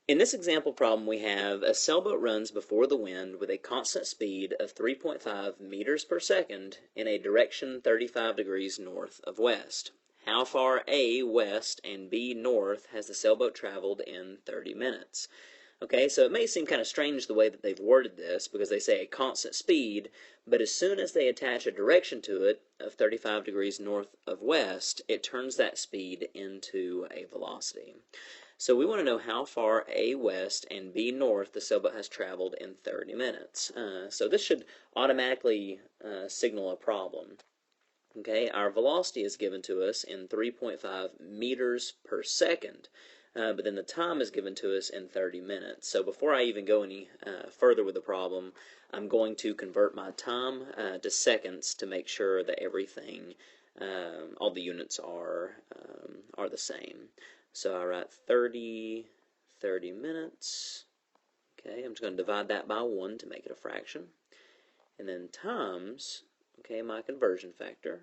In this example problem, we have a sailboat runs before the wind with a constant speed of 3.5 meters per second in a direction 35 degrees north of west. How far A west and B north has the sailboat traveled in 30 minutes? Okay, so it may seem kind of strange the way that they've worded this because they say a constant speed, but as soon as they attach a direction to it of 35 degrees north of west, it turns that speed into a velocity. So we want to know how far A west and B north the sailboat has traveled in 30 minutes. So this should automatically signal a problem. Okay, our velocity is given to us in 3.5 meters per second, but then the time is given to us in 30 minutes. So before I even go any further with the problem, I'm going to convert my time to seconds to make sure that everything, all the units are the same. So I write 30 minutes. Okay, I'm just going to divide that by 1 to make it a fraction. And then times, okay, my conversion factor.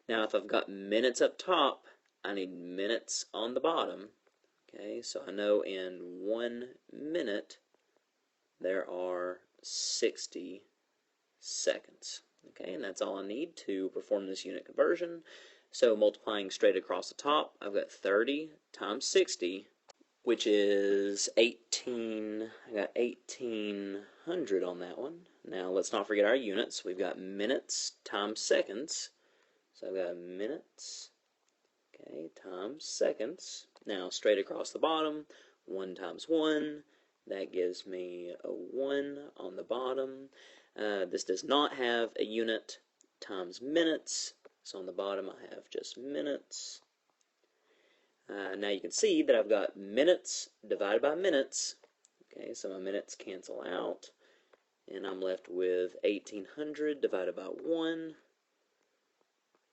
Now if I've got minutes up top, I need minutes on the bottom. Okay, so I know in 1 minute there are 60 seconds. Okay, and that's all I need to perform this unit conversion. So multiplying straight across the top, I've got 30 times 60, which is 18. I got 1800 on that one. Now let's not forget our units. We've got minutes times seconds. So I've got minutes, okay, times seconds. Now straight across the bottom, 1 times 1. That gives me a 1 on the bottom. This does not have a unit times minutes. So on the bottom I have just minutes. Now you can see that I've got minutes divided by minutes. Okay, so my minutes cancel out. And I'm left with 1800 divided by 1.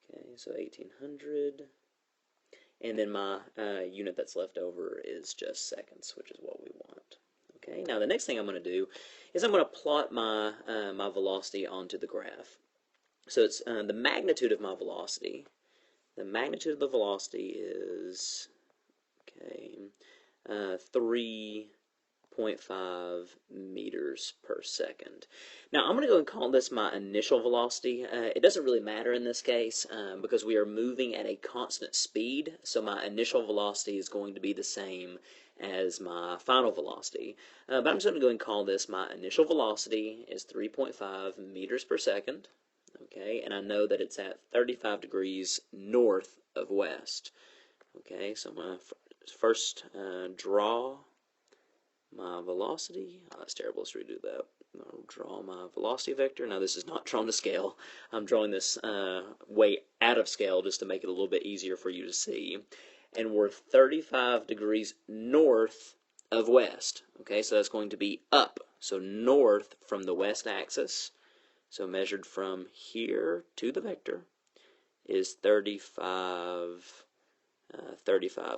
Okay, so 1800. And then my unit that's left over is just seconds, which is what we want. Okay, now the next thing I'm going to do is I'm going to plot my, my velocity onto the graph. So it's the magnitude of my velocity. The magnitude of the velocity is, okay, 3.5 meters per second. Now I'm going to go and call this my initial velocity. It doesn't really matter in this case because we are moving at a constant speed, so my initial velocity is going to be the same as my final velocity. But I'm just going to go and call this my initial velocity is 3.5 meters per second. Okay, and I know that it's at 35 degrees north of west. Okay, so I'm going to first draw my velocity. Oh, that's terrible. Let's redo that. I'll draw my velocity vector. Now this is not drawn to scale. I'm drawing this way out of scale just to make it a little bit easier for you to see. And we're 35 degrees north of west. Okay, so that's going to be up. So north from the west axis. So measured from here to the vector is 35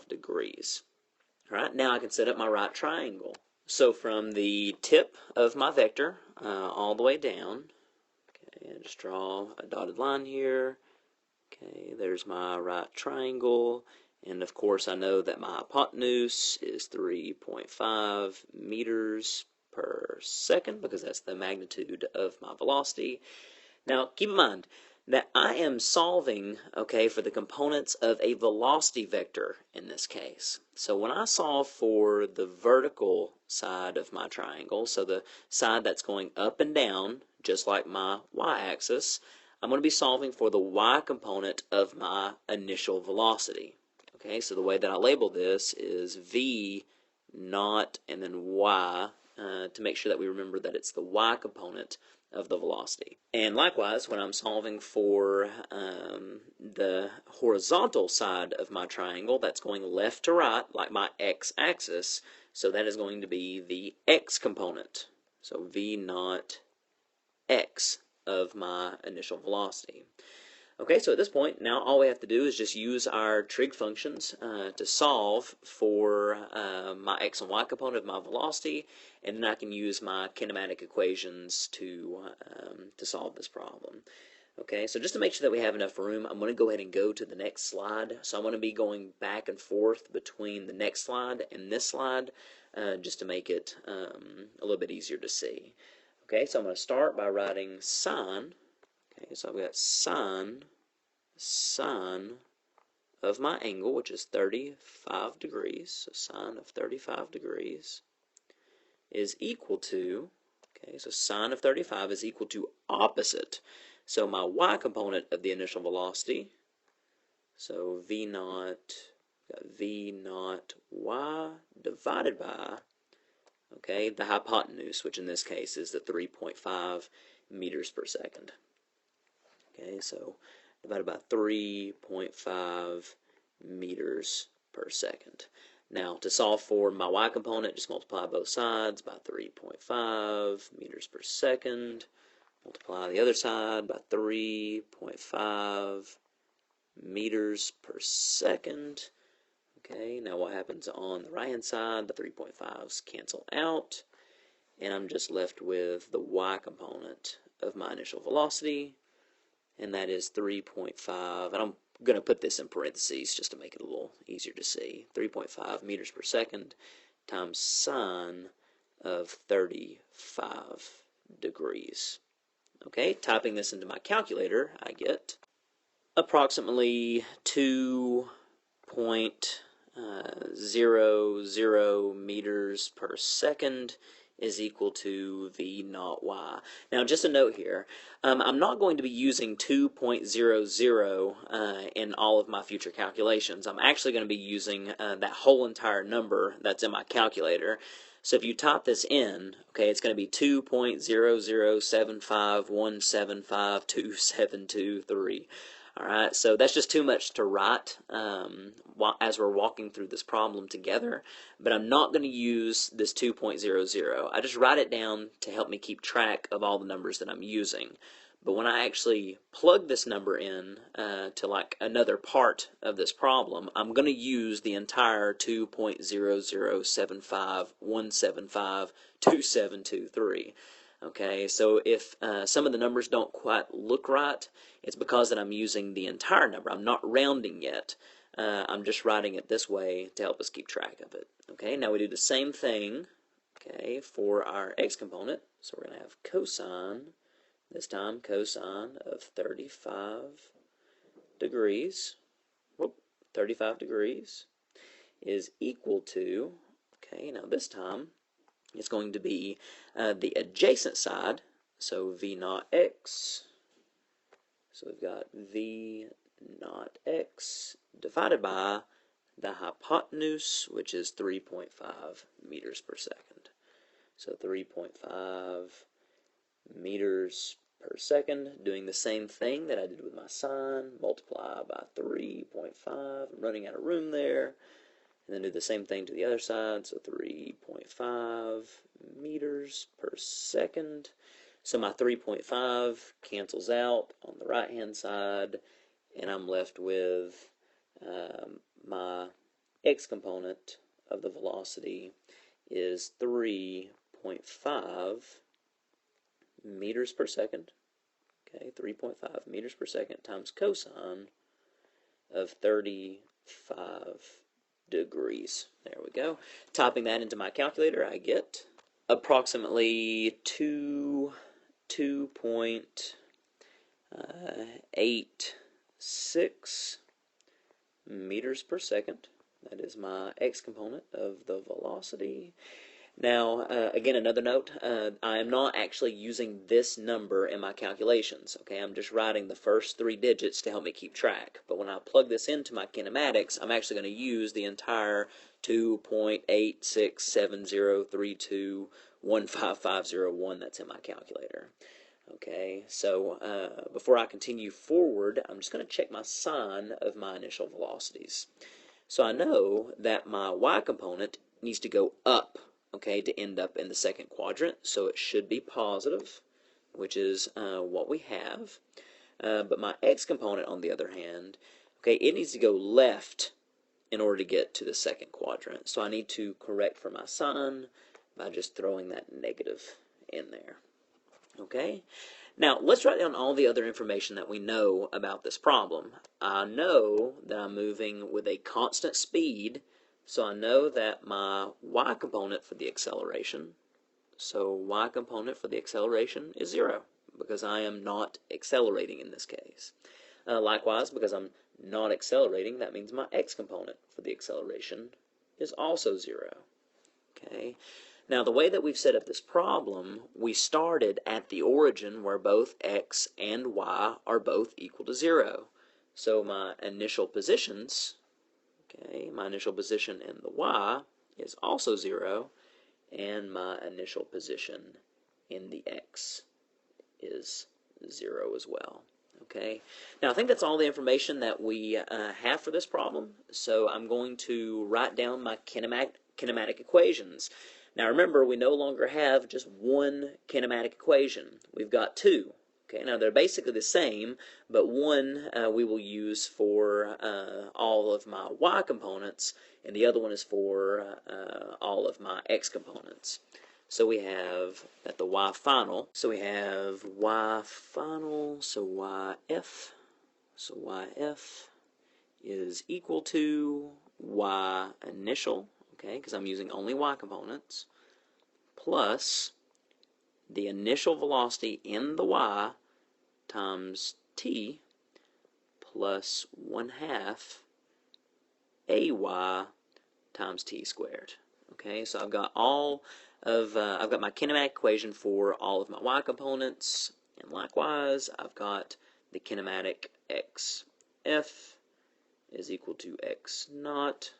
degrees. All right, now I can set up my right triangle. So from the tip of my vector all the way down, okay, I just draw a dotted line here. Okay, there's my right triangle. And of course I know that my hypotenuse is 3.5 meters per second because that's the magnitude of my velocity. Now keep in mind that I am solving, okay, for the components of a velocity vector in this case. So when I solve for the vertical side of my triangle, so the side that's going up and down, just like my y-axis, I'm going to be solving for the y component of my initial velocity. Okay, so the way that I label this is v naught and then y to make sure that we remember that it's the y component of the velocity. And likewise, when I'm solving for the horizontal side of my triangle, that's going left to right, like my x-axis, so that is going to be the x component. So v naught x of my initial velocity. Okay, so at this point, now all we have to do is just use our trig functions to solve for my x and y component of my velocity, and then I can use my kinematic equations to solve this problem. Okay, so just to make sure that we have enough room, I'm going to go ahead and go to the next slide. So I'm going to be going back and forth between the next slide and this slide, just to make it a little bit easier to see. Okay, so I'm going to start by writing sine. Okay, so I've got sine of my angle, which is 35 degrees. So sine of 35 degrees is equal to, okay, so sine of 35 is equal to opposite. So my y component of the initial velocity, so v naught y divided by, okay, the hypotenuse, which in this case is the 3.5 meters per second. Okay, so divided by 3.5 meters per second. Now, to solve for my y component, just multiply both sides by 3.5 meters per second. Multiply the other side by 3.5 meters per second. Okay, now what happens on the right-hand side? The 3.5's cancel out, and I'm just left with the y component of my initial velocity, and that is 3.5, and I'm going to put this in parentheses just to make it a little easier to see. 3.5 meters per second times sine of 35 degrees. Okay, typing this into my calculator, I get approximately 2.00 meters per second is equal to v naught y. Now, just a note here, I'm not going to be using 2.00 in all of my future calculations. I'm actually going to be using that whole entire number that's in my calculator. So if you type this in, okay, it's going to be 2.007517527223. All right, so that's just too much to write as we're walking through this problem together, but I'm not going to use this 2.00. I just write it down to help me keep track of all the numbers that I'm using. But when I actually plug this number in to like another part of this problem, I'm going to use the entire 2.007517527223. Okay, so if some of the numbers don't quite look right, it's because that I'm using the entire number. I'm not rounding yet. I'm just writing it this way to help us keep track of it. Okay, now we do the same thing, okay, for our x component. So we're going to have cosine, this time cosine of 35 degrees, 35 degrees is equal to, okay, now this time it's going to be the adjacent side, so v naught x. So we've got v naught x divided by the hypotenuse, which is 3.5 meters per second. So 3.5 meters per second, doing the same thing that I did with my sine, multiply by 3.5, I'm running out of room there, and then do the same thing to the other side, so 3.5 meters per second. So my 3.5 cancels out on the right-hand side, and I'm left with my x component of the velocity is 3.5 meters per second. Okay, 3.5 meters per second times cosine of 35 degrees. There we go. Typing that into my calculator, I get approximately 2.86 meters per second. That is my x component of the velocity. Now, again, another note, I am not actually using this number in my calculations, okay? I'm just writing the first 3 digits to help me keep track. But when I plug this into my kinematics, I'm actually going to use the entire 2.867032155501 that's in my calculator. Okay, so before I continue forward, I'm just going to check my sign of my initial velocities. So I know that my y component needs to go up, okay, to end up in the second quadrant, so it should be positive, which is what we have. But my x component, on the other hand, okay, it needs to go left in order to get to the second quadrant. So I need to correct for my sign by just throwing that negative in there. Okay, Now, let's write down all the other information that we know about this problem. I know that I'm moving with a constant speed, so I know that my y component for the acceleration, is 0, because I am not accelerating in this case. Likewise, because I'm not accelerating, that means my x component for the acceleration is also 0. Okay. Now, the way that we've set up this problem, we started at the origin where both x and y are both equal to 0. So my initial positions, my initial position in the y is also 0, and my initial position in the x is 0 as well. Okay. Now, I think that's all the information that we have for this problem, so I'm going to write down my kinematic equations. Now remember, we no longer have just one kinematic equation. We've got two. Okay, now they're basically the same, but one we will use for all of my y components, and the other one is for all of my x components. So we have at the y final, so yf, so yf is equal to y initial, okay, because I'm using only y components, plus the initial velocity in the y times t plus 1/2 ay times t squared. Okay, so I've got I've got my kinematic equation for all of my y components, and likewise I've got the kinematic xf is equal to x naught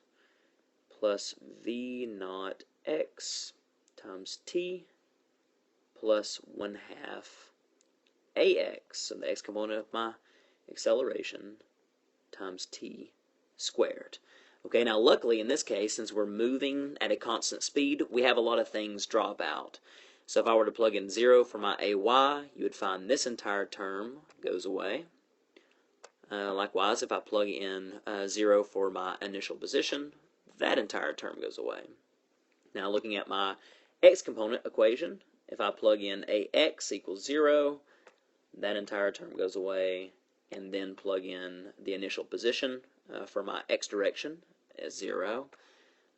plus v naught x times t plus 1/2 ax, so the x component of my acceleration, times t squared. Okay, now luckily in this case, since we're moving at a constant speed, we have a lot of things drop out. So if I were to plug in 0 for my ay, you would find this entire term goes away. Likewise, if I plug in 0 for my initial position, that entire term goes away. Now looking at my x component equation, if I plug in ax equals 0, that entire term goes away, and then plug in the initial position for my x direction as 0,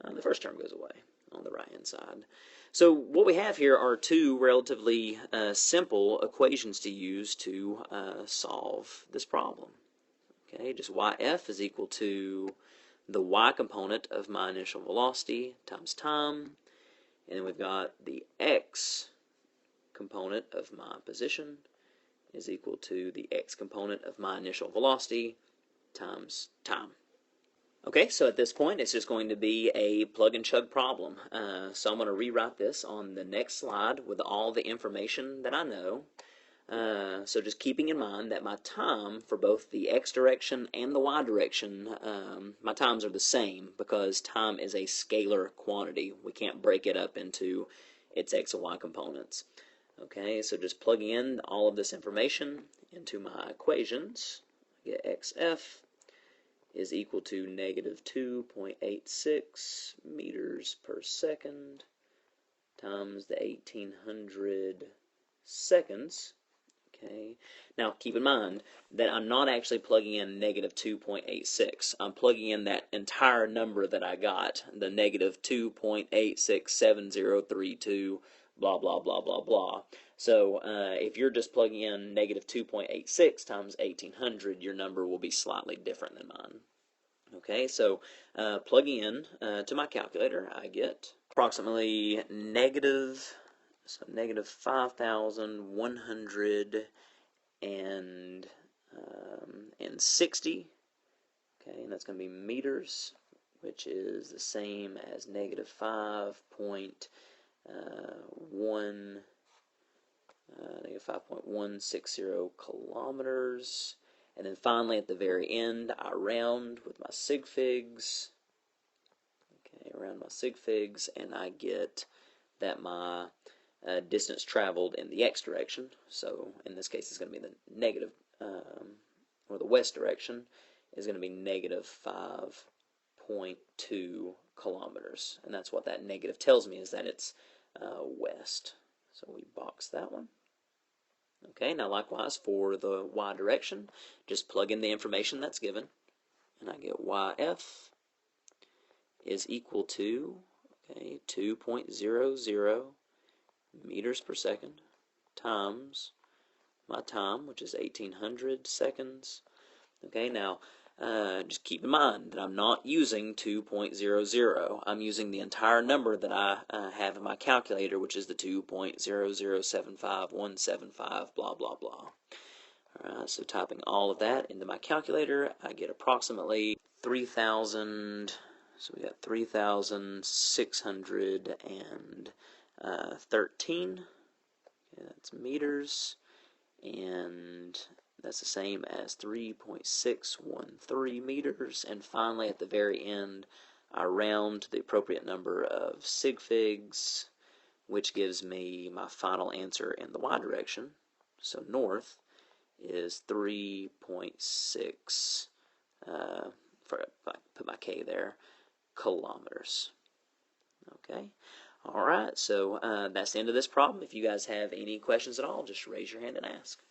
the first term goes away on the right hand side. So what we have here are two relatively simple equations to use to solve this problem. Okay, just yf is equal to the y component of my initial velocity times time, and then we've got the x component of my position is equal to the x component of my initial velocity times time. Okay, so at this point it's just going to be a plug and chug problem. So I'm going to rewrite this on the next slide with all the information that I know. So just keeping in mind that my time for both the x direction and the y direction, my times are the same because time is a scalar quantity. We can't break it up into its x and y components. Okay, so just plugging in all of this information into my equations, I get xf is equal to negative 2.86 meters per second times the 1800 seconds. Okay. Now keep in mind that I'm not actually plugging in negative 2.86. I'm plugging in that entire number that I got, the negative 2.867032, blah, blah, blah, blah, blah. So if you're just plugging in negative 2.86 times 1800, your number will be slightly different than mine. Okay, so plugging in to my calculator, I get approximately negative 5,160, okay, and that's going to be meters, which is the same as negative 5.160 kilometers. And then finally, at the very end, I round with my sig figs. Okay, around my sig figs, and I get that my distance traveled in the x direction, so in this case it's going to be the negative, or the west direction, is going to be negative 5.2 kilometers. And that's what that negative tells me, is that it's west. So we box that one. Okay, now likewise for the y direction, just plug in the information that's given, and I get YF is equal to, okay, 2.00 meters per second times my time, which is 1800 seconds. Okay, now just keep in mind that I'm not using 2.00. I'm using the entire number that I have in my calculator, which is the 2.0075175, blah, blah, blah. Alright, so typing all of that into my calculator, I get approximately 3,000, so we got 3,613, okay, that's meters, and that's the same as 3.613 meters, and finally at the very end, I round to the appropriate number of sig figs, which gives me my final answer in the y direction, so north is 3.6, if I put my K there, kilometers. Okay, all right, so that's the end of this problem. If you guys have any questions at all, just raise your hand and ask.